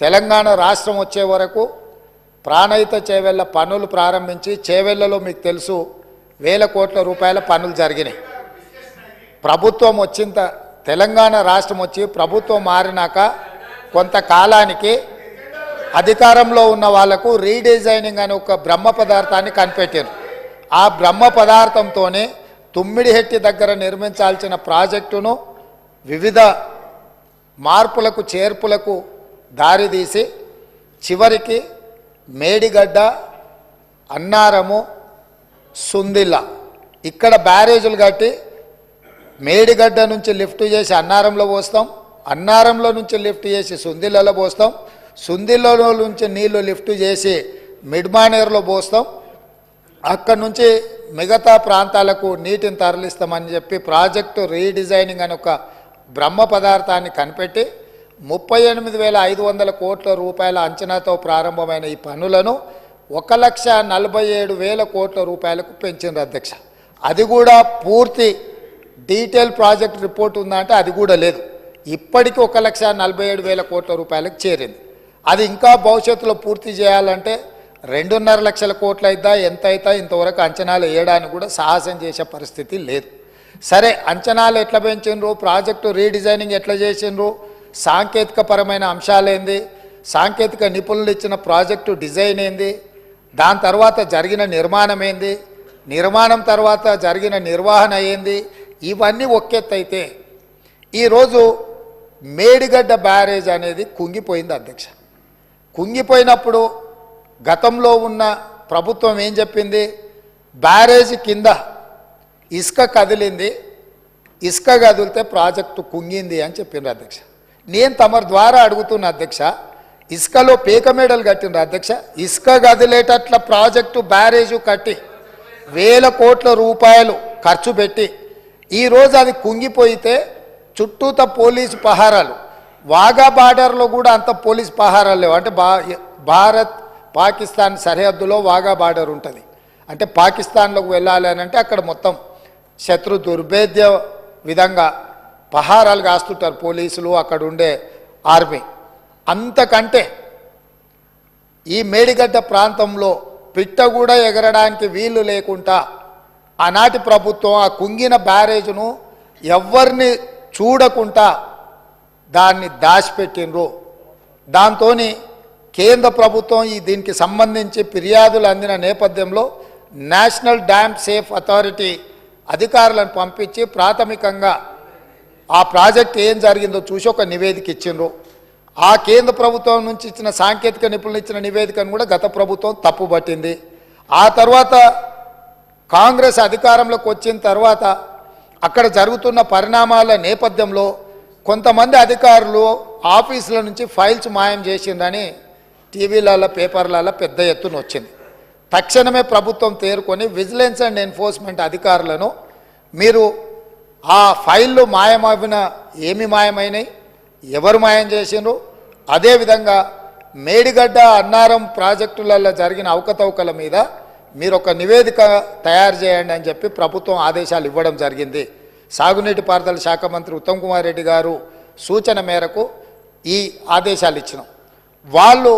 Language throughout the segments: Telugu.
తెలంగాణ రాష్ట్రం వచ్చే వరకు ప్రాణహిత చేవెళ్ళ పనులు ప్రారంభించి చేవెళ్ళలో మీకు తెలుసు వేల కోట్ల రూపాయల పనులు జరిగినాయి. ప్రభుత్వం వచ్చిన తెలంగాణ రాష్ట్రం వచ్చి ప్రభుత్వం మారినాక కొంతకాలానికి అధికారంలో ఉన్న వాళ్లకు రీడిజైనింగ్ అనే ఒక బ్రహ్మ పదార్థాన్ని కనిపెట్టారు. ఆ బ్రహ్మ పదార్థంతోనే తుమ్మిడిహెట్టి దగ్గర నిర్మించాల్సిన ప్రాజెక్టును వివిధ మార్పులకు చేర్పులకు దారితీసి చివరికి మేడిగడ్డ, అన్నారము, సుందిల్ల ఇక్కడ బ్యారేజీలు కట్టి మేడిగడ్డ నుంచి లిఫ్ట్ చేసి అన్నారంలో పోస్తాం, అన్నారంలో నుంచి లిఫ్ట్ చేసి సుందిల్లలో పోస్తాం, సుందిల్లలో నుంచి నీళ్లు లిఫ్ట్ చేసి మిడ్మానేర్లో పోస్తాం, అక్కడి నుంచి మిగతా ప్రాంతాలకు నీటిని తరలిస్తామని చెప్పి ప్రాజెక్టు రీడిజైనింగ్ అని ఒక బ్రహ్మ పదార్థాన్ని కనిపెట్టి 38,500 కోట్ల రూపాయల అంచనాతో ప్రారంభమైన ఈ పనులను 1,47,000 కోట్ల రూపాయలకు పెంచింది అధ్యక్ష. అది కూడా పూర్తి డీటెయిల్ ప్రాజెక్ట్ రిపోర్ట్ ఉందంటే అది కూడా లేదు. ఇప్పటికీ 1,47,000 కోట్ల రూపాయలకు చేరింది. అది ఇంకా భవిష్యత్తులో పూర్తి చేయాలంటే 2.5 లక్షల కోట్లు అయిద్దా ఎంత అవుతా ఇంతవరకు అంచనాలు వేయడానికి కూడా సాహసం చేసే పరిస్థితి లేదు. సరే, అంచనాలు ఎట్లా పెంచిండ్రు, ప్రాజెక్టు రీడిజైనింగ్ ఎట్లా చేసిండ్రు, సాంకేతిక పరమైన అంశాలేంది, సాంకేతిక నిపుణులు ఇచ్చిన ప్రాజెక్టు డిజైన్ ఏంది, దాని తర్వాత జరిగిన నిర్మాణం ఏంది, నిర్మాణం తర్వాత జరిగిన నిర్వహణ ఏంది, ఇవన్నీ ఒక్కెత్తైతే ఈరోజు మేడిగడ్డ బ్యారేజ్ అనేది కుంగిపోయింది అధ్యక్ష. కుంగిపోయినప్పుడు గతంలో ఉన్న ప్రభుత్వం ఏం చెప్పింది, బ్యారేజ్ కింద ఇసుక కదిలింది, ఇసుక కదిలితే ప్రాజెక్టు కుంగింది అని చెప్పిండ్రు అధ్యక్ష. నేను తమరి ద్వారా అడుగుతున్న అధ్యక్ష, ఇసుకలో పీకమేడలు కట్టిండ్రు అధ్యక్ష. ఇసుక కదిలేటట్ల ప్రాజెక్టు బ్యారేజు కట్టి 1,000 కోట్ల రూపాయలు ఖర్చు పెట్టి ఈరోజు అది కుంగిపోయితే చుట్టూత పోలీసు పహారాలు, వాఘా బార్డర్లో కూడా అంత పోలీసు పహారాలు లేవు. అంటే భారత్ పాకిస్తాన్ సరిహద్దులో వాఘా బార్డర్ ఉంటుంది. అంటే పాకిస్తాన్లోకి వెళ్ళాలి అని అంటే అక్కడ మొత్తం శత్రు దుర్భేద్య విధంగా పహారాలు కాస్తుంటారు పోలీసులు, అక్కడ ఉండే ఆర్మీ. అంతకంటే ఈ మేడిగడ్డ ప్రాంతంలో పిట్ట కూడా ఎగరడానికి వీలు లేకుండా ఆనాటి ప్రభుత్వం ఆ కుంగిన బ్యారేజ్ను ఎవరిని చూడకుండా దాన్ని దాచిపెట్టినరు. దాంతో కేంద్ర ప్రభుత్వం దీనికి సంబంధించి ఫిర్యాదులు అందిన నేపథ్యంలో నేషనల్ డ్యామ్ సేఫ్ అథారిటీ అధికారులను పంపించి ప్రాథమికంగా ఆ ప్రాజెక్ట్ ఏం జరిగిందో చూసి ఒక నివేదిక ఇచ్చిండ్రు. ఆ కేంద్ర ప్రభుత్వం నుంచి ఇచ్చిన సాంకేతిక నిపుణులు ఇచ్చిన నివేదికను కూడా గత ప్రభుత్వం తప్పుపట్టింది. ఆ తర్వాత కాంగ్రెస్ అధికారంలోకి వచ్చిన తర్వాత అక్కడ జరుగుతున్న పరిణామాల నేపథ్యంలో కొంతమంది అధికారులు ఆఫీసుల నుంచి ఫైల్స్ మాయం చేసిందని టీవీలలో పేపర్లలో పెద్ద ఎత్తున వచ్చింది. తక్షణమే ప్రభుత్వం తేరుకొని విజిలెన్స్ అండ్ ఎన్ఫోర్స్మెంట్ అధికారులను మీరు ఆ ఫైళ్ళు మాయమవిన ఏమి మాయమైనాయి, ఎవరు మాయం చేసిండ్రు, అదేవిధంగా మేడిగడ్డ, అన్నారం ప్రాజెక్టులలో జరిగిన అవకతవకల మీద మీరు ఒక నివేదిక తయారు చేయండి అని చెప్పి ప్రభుత్వం ఆదేశాలు ఇవ్వడం జరిగింది. సాగునీటి పారుదల శాఖ మంత్రి ఉత్తమ్ కుమార్ రెడ్డి గారు సూచన మేరకు ఈ ఆదేశాలు ఇచ్చినాం. వాళ్ళు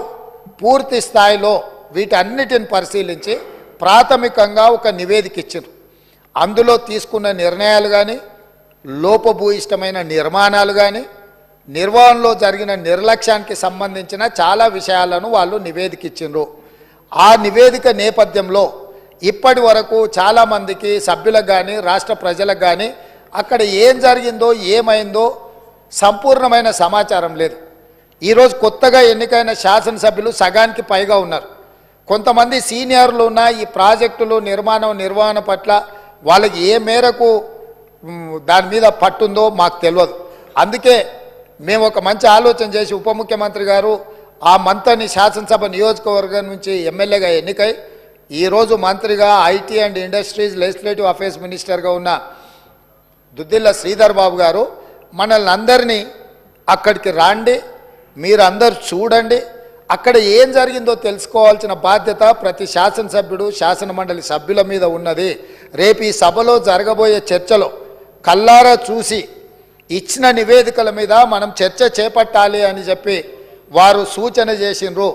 పూర్తి స్థాయిలో వీటన్నిటిని పరిశీలించి ప్రాథమికంగా ఒక నివేదిక ఇచ్చారు. అందులో తీసుకున్న నిర్ణయాలు కానీ, లోపభూయిష్టమైన నిర్మాణాలు కానీ, నిర్వహణలో జరిగిన నిర్లక్ష్యానికి సంబంధించిన చాలా విషయాలను వాళ్ళు నివేదిక ఇచ్చిండ్రు. ఆ నివేదిక నేపథ్యంలో ఇప్పటి వరకు చాలామందికి సభ్యులకు కానీ రాష్ట్ర ప్రజలకు కానీ అక్కడ ఏం జరిగిందో ఏమైందో సంపూర్ణమైన సమాచారం లేదు. ఈరోజు కొత్తగా ఎన్నికైన శాసనసభ్యులు సగానికి పైగా ఉన్నారు. కొంతమంది సీనియర్లు ఉన్న ఈ ప్రాజెక్టులు నిర్వహణ పట్ల వాళ్ళకి ఏ మేరకు దాని మీద పట్టుందో మాకు తెలియదు. అందుకే మేము ఒక మంచి ఆలోచన చేసి ఉప ముఖ్యమంత్రి గారు ఆ మంత్రిని శాసనసభ నియోజకవర్గం నుంచి ఎమ్మెల్యేగా ఎన్నికై ఈరోజు మంత్రిగా IT and industries legislative affairs మినిస్టర్గా ఉన్న దుద్దిల్ల శ్రీధర్ బాబు గారు మనల్ని అందరినీ అక్కడికి రాండి, మీరు అందరు చూడండి, అక్కడ ఏం జరిగిందో తెలుసుకోవాల్సిన బాధ్యత ప్రతి శాసనసభ్యుడు శాసనమండలి సభ్యుల మీద ఉన్నది. రేపు ఈ సభలో జరగబోయే చర్చలో కల్లారా చూసి ఇచ్చిన నివేదికల మీద మనం చర్చ చేపట్టాలి అని చెప్పి వారు సూచన చేసిండ్రు